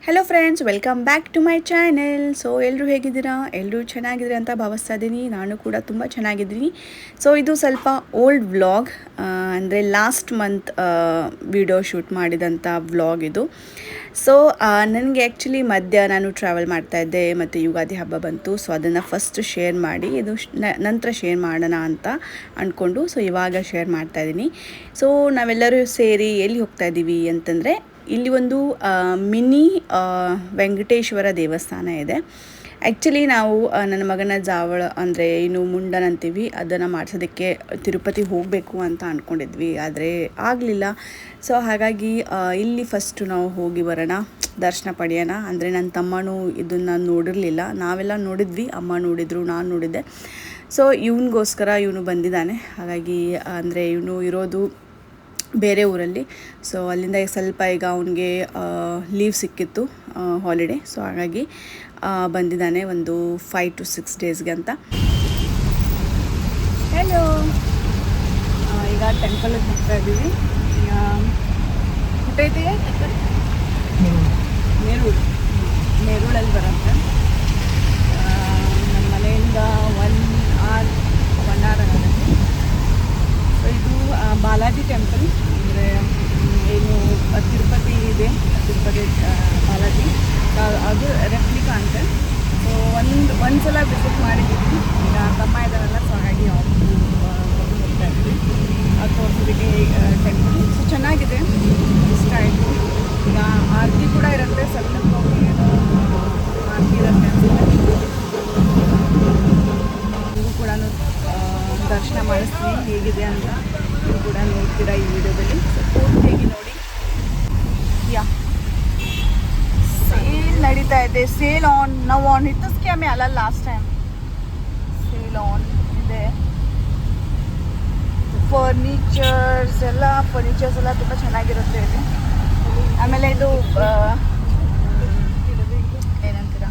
Hello friends, welcome back to my channel. So ಎಲ್ಲರೂ ಹೇಗಿದ್ದೀರಾ? ಎಲ್ಲರೂ ಚೆನ್ನಾಗಿದ್ದೀರಾ ಅಂತ ಭಾವಿಸ್ತಾ ಇದ್ದೀನಿ. ನಾನು ಕೂಡ ತುಂಬ ಚೆನ್ನಾಗಿದ್ದೀನಿ. ಸೊ ಇದು ಸ್ವಲ್ಪ ಓಲ್ಡ್ ವ್ಲಾಗ್, ಅಂದರೆ ಲಾಸ್ಟ್ ಮಂತ್ ವಿಡಿಯೋ ಶೂಟ್ ಮಾಡಿದಂಥ ವ್ಲಾಗ್ ಇದು. ಸೊ ನನಗೆ ಆ್ಯಕ್ಚುಲಿ ಮಧ್ಯ ನಾನು ಟ್ರಾವೆಲ್ ಮಾಡ್ತಾಯಿದ್ದೆ ಮತ್ತು ಯುಗಾದಿ ಹಬ್ಬ ಬಂತು. ಸೊ ಅದನ್ನು ಫಸ್ಟ್ ಶೇರ್ ಮಾಡಿ ಇದು ನಂತರ ಶೇರ್ ಮಾಡೋಣ ಅಂತ ಅಂದ್ಕೊಂಡು ಸೊ ಇವಾಗ ಶೇರ್ ಮಾಡ್ತಾಯಿದ್ದೀನಿ. ಸೊ ನಾವೆಲ್ಲರೂ ಸೇರಿ ಎಲ್ಲಿ ಹೋಗ್ತಾಯಿದ್ದೀವಿ ಅಂತಂದರೆ, ಇಲ್ಲಿ ಒಂದು ಮಿನಿ ವೆಂಕಟೇಶ್ವರ ದೇವಸ್ಥಾನ ಇದೆ. ಆ್ಯಕ್ಚುಲಿ ನಾವು ನನ್ನ ಮಗನ ಜಾವಳ ಅಂದರೆ ಇನ್ನು ಮುಂಡನ್ ಅಂತೀವಿ, ಅದನ್ನು ಮಾಡಿಸೋದಕ್ಕೆ ತಿರುಪತಿ ಹೋಗಬೇಕು ಅಂತ ಅಂದ್ಕೊಂಡಿದ್ವಿ, ಆದರೆ ಆಗಲಿಲ್ಲ. ಸೊ ಹಾಗಾಗಿ ಇಲ್ಲಿ ಫಸ್ಟು ನಾವು ಹೋಗಿ ಬರೋಣ, ದರ್ಶನ ಪಡೆಯೋಣ. ಅಂದರೆ ನನ್ನ ತಮ್ಮನೂ ಇದನ್ನು ನೋಡಿರಲಿಲ್ಲ, ನಾವೆಲ್ಲ ನೋಡಿದ್ವಿ, ಅಮ್ಮ ನೋಡಿದರು, ನಾನು ನೋಡಿದ್ದೆ. ಸೊ ಇವನಿಗೋಸ್ಕರ ಇವನು ಬಂದಿದ್ದಾನೆ. ಹಾಗಾಗಿ ಅಂದರೆ ಇವನು ಇರೋದು ಬೇರೆ ಊರಲ್ಲಿ. ಸೊ ಅಲ್ಲಿಂದ ಸ್ವಲ್ಪ ಈಗ ಅವನಿಗೆ ಲೀವ್ ಸಿಕ್ಕಿತ್ತು, ಹಾಲಿಡೇ. ಸೊ ಹಾಗಾಗಿ ಬಂದಿದ್ದಾನೆ ಒಂದು 5 to 6 ಡೇಸ್ಗೆ ಅಂತ. ಹೆಲೋ, ಈಗ ಟೆಂಪಲ್ಗೆ ಹೋಗ್ತಾ ಇದ್ದೀವಿ. ಹುಟ್ಟೈತಿ ನೇರೂಳಲ್ಲಿ ಬರುತ್ತೆ. ನಮ್ಮ ಮನೆಯಿಂದ 1 hour ಆಗುತ್ತೆ. ಸೊ ಇದು ಬಾಲಾಜಿ ಟೆಂಪಲ್, ಅಂದರೆ ಏನು ತಿರುಪತಿ ಇದೆ, ತಿರುಪತಿ ಬಾಲಾಜಿ ಅದು ರೆಪ್ಲಿಕಾ ಅಂತ. ಸೊ ಒಂದು ಸಲ ವಿಸಿಟ್ ಮಾಡಿದ್ದೀವಿ. ಈಗ ತಮ್ಮ ಇದ್ದಾರಲ್ಲ, ಸೊ ಹಾಗಾಗಿ ಹೋಗ್ತಾ ಇದ್ವಿ ಅದು ತೋರಿಸೋದಕ್ಕೆ ಟೆಂಪಲ್. ಸೊ ಚೆನ್ನಾಗಿದೆ, ಇಷ್ಟ ಆಯಿತು. ಈಗ ಆರತಿ ಕೂಡ ಇರುತ್ತೆ, ಸ್ವಲ್ಪ ಏನೋ ಆರತಿ ಇರುತ್ತೆ ಅನ್ಸುತ್ತೆ. ನೀವು ಕೂಡ ದರ್ಶನ ಮಾಡಿಸ್ತೀನಿ ಹೇಗಿದೆ ಅಂತ ನೀವು ಕೂಡ ನೋಡ್ತೀರಾ ಈ ವಿಡಿಯೋದಲ್ಲಿ. ಸೊ ಪೂರ್ತಿಯಾಗಿ ನೋಡಿ. ಸೇಲ್ ನಡೀತಾ ಇದೆ, ಸೇಲ್ ಆನ್ ನಾವು ಆನ್ ಇತ್ತು ಸ್ಕ್ಯಾಮೆ ಅಲ್ಲ, ಲಾಸ್ಟ್ ಟೈಮ್ ಸೇಲ್ ಆನ್ ಇದೆ. ಫರ್ನಿಚರ್ಸ್ ಎಲ್ಲ ತುಂಬ ಚೆನ್ನಾಗಿರುತ್ತೆ ಇಲ್ಲಿ. ಆಮೇಲೆ ಇದು ಏನಂತೀರ,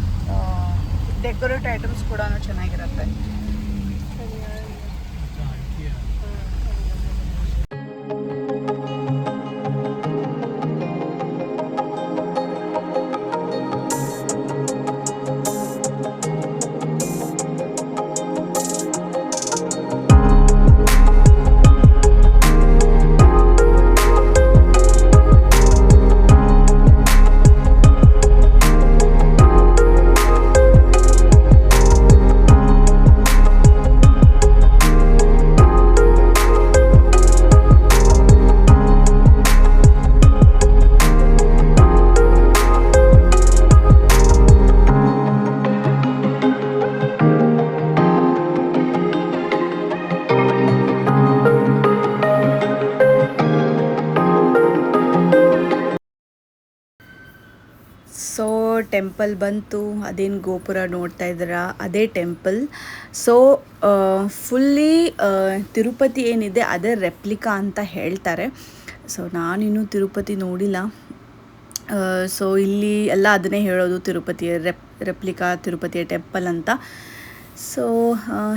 ಡೆಕೋರೇಟ್ ಐಟಮ್ಸ್ ಕೂಡ ಚೆನ್ನಾಗಿರುತ್ತೆ. ಸೊ ಟೆಂಪಲ್ ಬಂತು, ಅದೇನು ಗೋಪುರ ನೋಡ್ತಾ ಇದ್ದೀರಾ ಅದೇ ಟೆಂಪಲ್. ಸೊ ಫುಲ್ಲಿ ತಿರುಪತಿ ಏನಿದೆ ಅದೇ ರೆಪ್ಲಿಕಾ ಅಂತ ಹೇಳ್ತಾರೆ. ಸೊ ನಾನಿನ್ನೂ ತಿರುಪತಿ ನೋಡಿಲ್ಲ. ಸೊ ಇಲ್ಲಿ ಎಲ್ಲ ಅದನ್ನೇ ಹೇಳೋದು, ತಿರುಪತಿಯ ರೆಪ್ಲಿಕಾ ತಿರುಪತಿಯ ಟೆಂಪಲ್ ಅಂತ. ಸೊ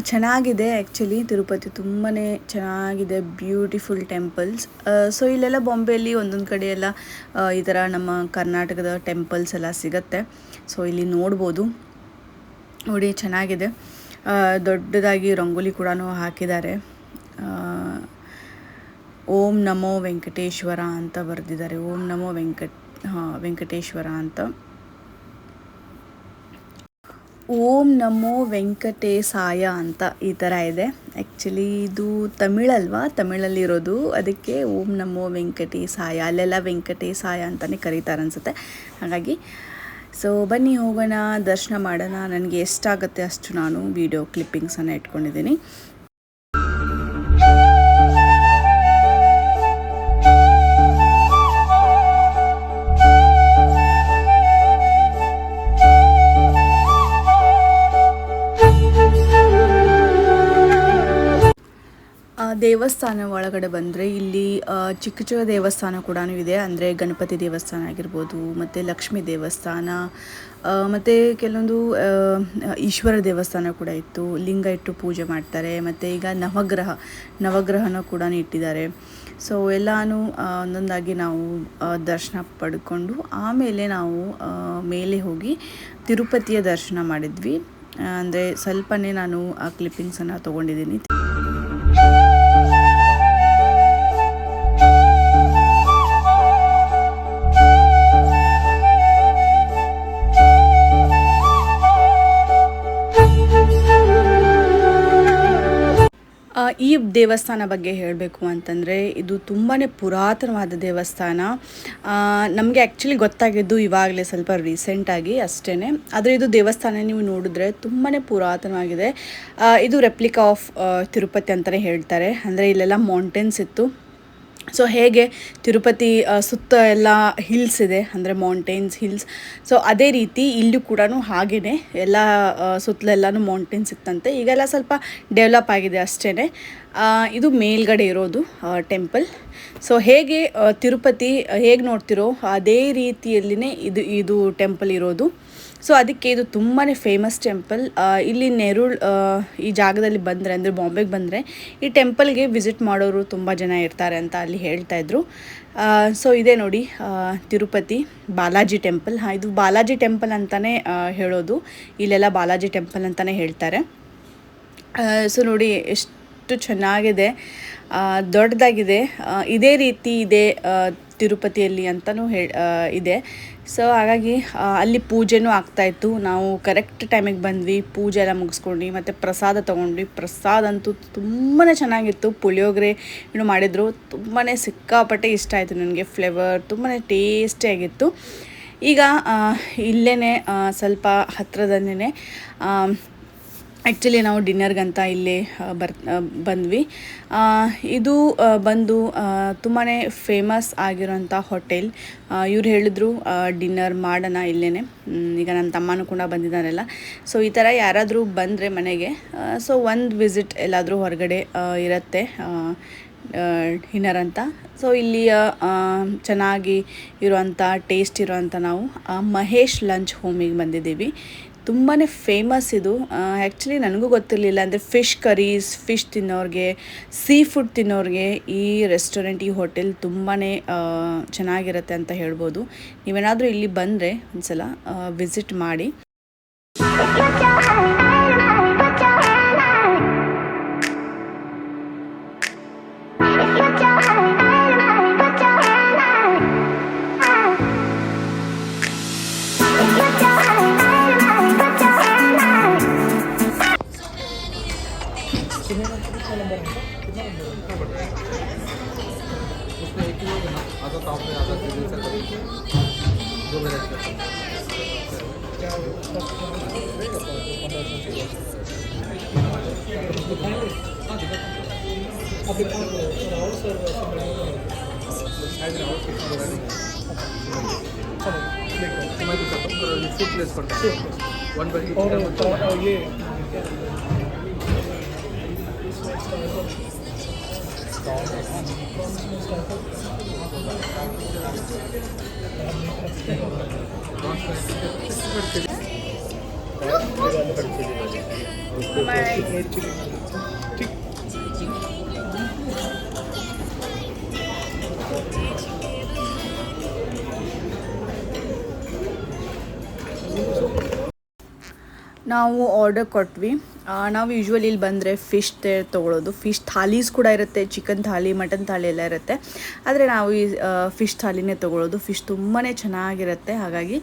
ಚೆನ್ನಾಗಿದೆ ಆ್ಯಕ್ಚುಲಿ, ತಿರುಪತಿ ತುಂಬಾ ಚೆನ್ನಾಗಿದೆ, ಬ್ಯೂಟಿಫುಲ್ ಟೆಂಪಲ್ಸ್. ಸೊ ಇಲ್ಲೆಲ್ಲ ಬಾಂಬೆಯಲ್ಲಿ ಒಂದೊಂದು ಕಡೆ ಎಲ್ಲ ಈ ಥರ ನಮ್ಮ ಕರ್ನಾಟಕದ ಟೆಂಪಲ್ಸ್ ಎಲ್ಲ ಸಿಗುತ್ತೆ. ಸೊ ಇಲ್ಲಿ ನೋಡ್ಬೋದು, ನೋಡಿ ಚೆನ್ನಾಗಿದೆ. ದೊಡ್ಡದಾಗಿ ರಂಗೋಲಿ ಕೂಡ ಹಾಕಿದ್ದಾರೆ. ಓಂ ನಮೋ ವೆಂಕಟೇಶ್ವರ ಅಂತ ಬರೆದಿದ್ದಾರೆ. ಓಂ ನಮೋ ವೆಂಕಟೇಶ್ವರ ಅಂತ. ಓಂ ನಮೋ ವೆಂಕಟೇಸಾಯ ಅಂತ ಈ ಥರ ಇದೆ. ಆ್ಯಕ್ಚುಲಿ ಇದು ತಮಿಳಲ್ವಾ, ತಮಿಳಲ್ಲಿರೋದು, ಅದಕ್ಕೆ ಓಂ ನಮೋ ವೆಂಕಟೇಸಾಯ. ಅಲ್ಲೆಲ್ಲ ವೆಂಕಟೇಸಾಯ ಅಂತಲೇ ಕರೀತಾರೆ ಅನಿಸುತ್ತೆ. ಹಾಗಾಗಿ ಸೊ ಬನ್ನಿ ಹೋಗೋಣ, ದರ್ಶನ ಮಾಡೋಣ. ನನಗೆ ಎಷ್ಟಾಗುತ್ತೆ ಅಷ್ಟು ನಾನು ವಿಡಿಯೋ ಕ್ಲಿಪ್ಪಿಂಗ್ಸನ್ನು ಇಟ್ಕೊಂಡಿದ್ದೀನಿ. ದೇವಸ್ಥಾನ ಒಳಗಡೆ ಬಂದರೆ ಇಲ್ಲಿ ಚಿಕ್ಕ ಚಿಕ್ಕ ದೇವಸ್ಥಾನ ಕೂಡ ಇದೆ. ಅಂದರೆ ಗಣಪತಿ ದೇವಸ್ಥಾನ ಆಗಿರ್ಬೋದು, ಮತ್ತು ಲಕ್ಷ್ಮೀ ದೇವಸ್ಥಾನ, ಮತ್ತು ಕೆಲವೊಂದು ಈಶ್ವರ ದೇವಸ್ಥಾನ ಕೂಡ ಇತ್ತು. ಲಿಂಗ ಇಟ್ಟು ಪೂಜೆ ಮಾಡ್ತಾರೆ. ಮತ್ತು ಈಗ ನವಗ್ರಹನ ಕೂಡ ಇಟ್ಟಿದ್ದಾರೆ. ಸೊ ಎಲ್ಲನೂ ಒಂದೊಂದಾಗಿ ನಾವು ದರ್ಶನ ಪಡ್ಕೊಂಡು ಆಮೇಲೆ ನಾವು ಮೇಲೆ ಹೋಗಿ ತಿರುಪತಿಯ ದರ್ಶನ ಮಾಡಿದ್ವಿ. ಅಂದರೆ ಸ್ವಲ್ಪನೇ ನಾನು ಆ ಕ್ಲಿಪ್ಪಿಂಗ್ಸನ್ನು ತೊಗೊಂಡಿದ್ದೀನಿ. ಈ ದೇವಸ್ಥಾನ ಬಗ್ಗೆ ಹೇಳಬೇಕು ಅಂತಂದರೆ ಇದು ತುಂಬಾ ಪುರಾತನವಾದ ದೇವಸ್ಥಾನ. ನಮಗೆ ಆ್ಯಕ್ಚುಲಿ ಗೊತ್ತಾಗಿದ್ದು ಇವಾಗಲೇ ಸ್ವಲ್ಪ ರೀಸೆಂಟಾಗಿ ಅಷ್ಟೇ. ಆದರೆ ಇದು ದೇವಸ್ಥಾನ ನೀವು ನೋಡಿದ್ರೆ ತುಂಬಾ ಪುರಾತನವಾಗಿದೆ. ಇದು ರೆಪ್ಲಿಕಾ ಆಫ್ ತಿರುಪತಿ ಅಂತಲೇ ಹೇಳ್ತಾರೆ. ಅಂದರೆ ಇಲ್ಲೆಲ್ಲ ಮೌಂಟೇನ್ಸ್ ಇತ್ತು. ಸೊ ಹೇಗೆ ತಿರುಪತಿ ಸುತ್ತ ಎಲ್ಲ ಹಿಲ್ಸ್ ಇದೆ, ಅಂದರೆ ಮೌಂಟೇನ್ಸ್ ಹಿಲ್ಸ್. ಸೊ ಅದೇ ರೀತಿ ಇಲ್ಲೂ ಕೂಡ ಹಾಗೇ ಎಲ್ಲ ಸುತ್ತಲೆಲ್ಲನೂ ಮೌಂಟೇನ್ಸ್ ಇತ್ತಂತೆ. ಈಗೆಲ್ಲ ಸ್ವಲ್ಪ ಡೆವಲಪ್ ಆಗಿದೆ ಅಷ್ಟೇ. ಇದು ಮೇಲ್ಗಡೆ ಇರೋದು ಟೆಂಪಲ್. ಸೊ ಹೇಗೆ ತಿರುಪತಿ ಹೇಗೆ ನೋಡ್ತಿರೋ ಅದೇ ರೀತಿಯಲ್ಲಿನೇ ಇದು ಟೆಂಪಲ್ ಇರೋದು. ಸೊ ಅದಕ್ಕೆ ಇದು ತುಂಬಾ ಫೇಮಸ್ ಟೆಂಪಲ್. ಇಲ್ಲಿ ನೆರೂಳ್ ಈ ಜಾಗದಲ್ಲಿ ಬಂದರೆ, ಅಂದರೆ ಬಾಂಬೆಗೆ ಬಂದರೆ ಈ ಟೆಂಪಲ್ಗೆ ವಿಸಿಟ್ ಮಾಡೋರು ತುಂಬ ಜನ ಇರ್ತಾರೆ ಅಂತ ಅಲ್ಲಿ ಹೇಳ್ತಾಯಿದ್ರು. ಸೊ ಇದೇ ನೋಡಿ ತಿರುಪತಿ ಬಾಲಾಜಿ ಟೆಂಪಲ್. ಇದು ಬಾಲಾಜಿ ಟೆಂಪಲ್ ಅಂತಲೇ ಹೇಳೋದು. ಇಲ್ಲೆಲ್ಲ ಬಾಲಾಜಿ ಟೆಂಪಲ್ ಅಂತಲೇ ಹೇಳ್ತಾರೆ. ಸೊ ನೋಡಿ ಎಷ್ಟು ಚೆನ್ನಾಗಿದೆ, ದೊಡ್ಡದಾಗಿದೆ. ಇದೇ ರೀತಿ ಇದೆ ತಿರುಪತಿಯಲ್ಲಿ ಅಂತಲೂ ಇದೆ. ಸೊ ಹಾಗಾಗಿ ಅಲ್ಲಿ ಪೂಜೆನೂ ಆಗ್ತಾಯಿತ್ತು. ನಾವು ಕರೆಕ್ಟ್ ಟೈಮಿಗೆ ಬಂದ್ವಿ, ಪೂಜೆ ಎಲ್ಲ ಮುಗಿಸ್ಕೊಂಡ್ವಿ, ಮತ್ತು ಪ್ರಸಾದ ತೊಗೊಂಡ್ವಿ. ಪ್ರಸಾದ ಅಂತೂ ತುಂಬಾ ಚೆನ್ನಾಗಿತ್ತು. ಪುಳಿಯೋಗರೆ ಏನು ಮಾಡಿದ್ರು, ತುಂಬಾ ಸಿಕ್ಕಾಪಟ್ಟೆ ಇಷ್ಟ ಆಯಿತು ನನಗೆ. ಫ್ಲೇವರ್ ತುಂಬಾ ಟೇಸ್ಟಿಯಾಗಿತ್ತು. ಈಗ ಇಲ್ಲೇ ಸ್ವಲ್ಪ ಹತ್ತಿರದಲ್ಲೇ ಆ್ಯಕ್ಚುಲಿ ನಾವು ಡಿನ್ನರ್ಗಂತ ಇಲ್ಲೇ ಬಂದ್ವಿ. ಇದು ಬಂದು ತುಂಬಾ ಫೇಮಸ್ ಆಗಿರೋಂಥ ಹೋಟೆಲ್. ಇವ್ರು ಹೇಳಿದ್ರು ಡಿನ್ನರ್ ಮಾಡೋಣ ಇಲ್ಲೇ. ಈಗ ನನ್ನ ತಮ್ಮನೂ ಕೂಡ ಬಂದಿದ್ದಾನೆಲ್ಲ. ಸೊ ಈ ಥರ ಯಾರಾದರೂ ಬಂದರೆ ಮನೆಗೆ, ಸೊ ಒಂದು ವಿಸಿಟ್ ಎಲ್ಲಾದರೂ ಹೊರಗಡೆ ಇರುತ್ತೆ ಡಿನ್ನರ್ ಅಂತ. ಸೊ ಇಲ್ಲಿಯ ಚೆನ್ನಾಗಿ ಇರುವಂಥ ಟೇಸ್ಟ್ ಇರೋವಂಥ ನಾವು ಮಹೇಶ್ ಲಂಚ್ ಹೋಮಿಗೆ ಬಂದಿದ್ದೀವಿ. ತುಂಬಾ ಫೇಮಸ್ ಇದು. ಆ್ಯಕ್ಚುಲಿ ನನಗೂ ಗೊತ್ತಿರಲಿಲ್ಲ. ಅಂದರೆ ಫಿಶ್ ಕರೀಸ್, ಫಿಶ್ ತಿನ್ನೋರಿಗೆ, ಸೀ ಫುಡ್ ತಿನ್ನೋರಿಗೆ ಈ ರೆಸ್ಟೋರೆಂಟ್, ಈ ಹೋಟೆಲ್ ತುಂಬಾ ಚೆನ್ನಾಗಿರುತ್ತೆ ಅಂತ ಹೇಳ್ಬೋದು. ನೀವೇನಾದರೂ ಇಲ್ಲಿ ಬಂದರೆ ಒಂದ್ಸಲ ವಿಸಿಟ್ ಮಾಡಿ. उसमें एक ही होगा ना, आधा टॉप में आधा ग्रिल से दो वेराइटी का फूड प्लेस करता है 1 बाई ये ನಾವು ಆರ್ಡರ್ ಕೊಟ್ವಿ. ನಾವು ಯೂಶ್ವಲಿ ಇಲ್ಲಿ ಬಂದರೆ ಫಿಶ್ ತೊಗೊಳೋದು. ಫಿಶ್ ಥಾಲೀಸ್ ಕೂಡ ಇರುತ್ತೆ, ಚಿಕನ್ ಥಾಲಿ, ಮಟನ್ ಥಾಲಿ ಎಲ್ಲ ಇರುತ್ತೆ. ಆದರೆ ನಾವು ಈ ಫಿಶ್ ಥಾಲಿನೇ ತೊಗೊಳೋದು. ಫಿಶ್ ತುಂಬಾ ಚೆನ್ನಾಗಿರುತ್ತೆ. ಹಾಗಾಗಿ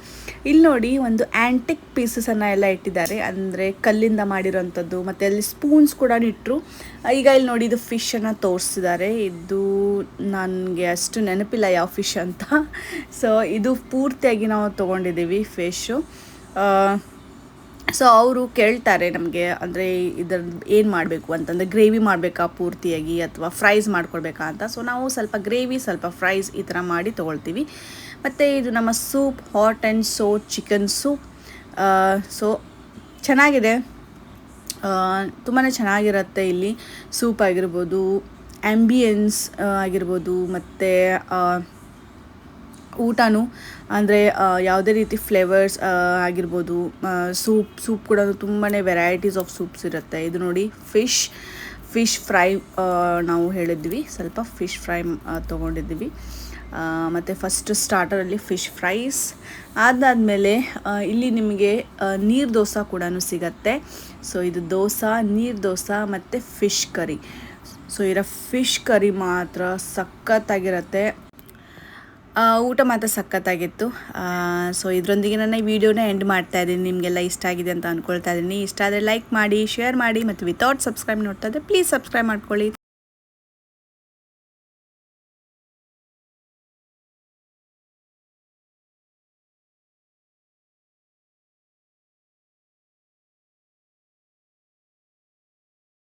ಇಲ್ಲಿ ನೋಡಿ ಒಂದು ಆ್ಯಂಟಿಕ್ ಪೀಸಸನ್ನು ಎಲ್ಲ ಇಟ್ಟಿದ್ದಾರೆ, ಅಂದರೆ ಕಲ್ಲಿಂದ ಮಾಡಿರೋಂಥದ್ದು. ಮತ್ತು ಅಲ್ಲಿ ಸ್ಪೂನ್ಸ್ ಕೂಡ ಇಟ್ಟರು. ಈಗ ಇಲ್ಲಿ ನೋಡಿ ಇದು ಫಿಶನ್ನು ತೋರಿಸ್ತಿದ್ದಾರೆ. ಇದು ನನಗೆ ಅಷ್ಟು ನೆನಪಿಲ್ಲ ಯಾವ ಫಿಶ್ ಅಂತ. ಸೊ ಇದು ಪೂರ್ತಿಯಾಗಿ ನಾವು ತೊಗೊಂಡಿದ್ದೀವಿ ಫಿಶು. ಸೊ ಅವರು ಕೇಳ್ತಾರೆ ನಮಗೆ, ಅಂದರೆ ಇದರ ಏನು ಮಾಡಬೇಕು ಅಂತಂದರೆ ಗ್ರೇವಿ ಮಾಡಬೇಕಾ ಪೂರ್ತಿಯಾಗಿ ಅಥವಾ ಫ್ರೈಸ್ ಮಾಡ್ಕೊಳ್ಬೇಕಾ ಅಂತ. ಸೊ ನಾವು ಸ್ವಲ್ಪ ಗ್ರೇವಿ ಸ್ವಲ್ಪ ಫ್ರೈಸ್ ಈ ಥರ ಮಾಡಿ ತೊಗೊಳ್ತೀವಿ. ಮತ್ತು ಇದು ನಮ್ಮ soup, hot and sour chicken soup. So ಚೆನ್ನಾಗಿದೆ, ತುಂಬಾ ಚೆನ್ನಾಗಿರುತ್ತೆ. ಇಲ್ಲಿ ಸೂಪ್ ಆಗಿರ್ಬೋದು, ಆ್ಯಂಬಿಯನ್ಸ್ ಆಗಿರ್ಬೋದು, ಮತ್ತು ಊಟನೂ ಅಂದರೆ ಯಾವುದೇ ರೀತಿ ಫ್ಲೇವರ್ಸ್ ಸೂಪ್ ಕೂಡ ತುಂಬಾ ವೆರೈಟೀಸ್ ಆಫ್ ಸೂಪ್ಸ್ ಇರುತ್ತೆ. ಇದು ನೋಡಿ ಫಿಶ್ ಫಿಶ್ ಫ್ರೈ ನಾವು ಹೇಳಿದ್ವಿ, ಸ್ವಲ್ಪ ಫಿಶ್ ಫ್ರೈ ತೊಗೊಂಡಿದ್ವಿ. ಮತ್ತು ಫಸ್ಟ್ ಸ್ಟಾರ್ಟರಲ್ಲಿ ಫಿಶ್ ಫ್ರೈಸ್ ಅದಾದಮೇಲೆ ಇಲ್ಲಿ ನಿಮಗೆ ನೀರು ದೋಸೆ ಕೂಡ ಸಿಗತ್ತೆ. ಸೊ ಇದು ದೋಸೆ, ನೀರು ದೋಸೆ ಮತ್ತು ಫಿಶ್ ಕರಿ. ಸೊ ಇದರ ಫಿಶ್ ಕರಿ ಮಾತ್ರ ಸಖತ್ತಾಗಿರುತ್ತೆ, ಊಟ ಮಾತ್ರ ಸಖತ್ತಾಗಿತ್ತು. ಸೊ ಇದರೊಂದಿಗೆ ನನ್ನ ಈ ವಿಡಿಯೋನ ಎಂಡ್ ಮಾಡ್ತಾ ಇದ್ದೀನಿ. ನಿಮಗೆಲ್ಲ ಇಷ್ಟ ಆಗಿದೆ ಅಂತ ಅಂದ್ಕೊಳ್ತಾ ಇದ್ದೀನಿ. ಇಷ್ಟ ಆದರೆ ಲೈಕ್ ಮಾಡಿ, ಶೇರ್ ಮಾಡಿ, ಮತ್ತು ವಿತೌಟ್ ಸಬ್ಸ್ಕ್ರೈಬ್ ನೋಡ್ತಾ ಇದ್ದರೆ ಪ್ಲೀಸ್ ಸಬ್ಸ್ಕ್ರೈಬ್ ಮಾಡ್ಕೊಳ್ಳಿ.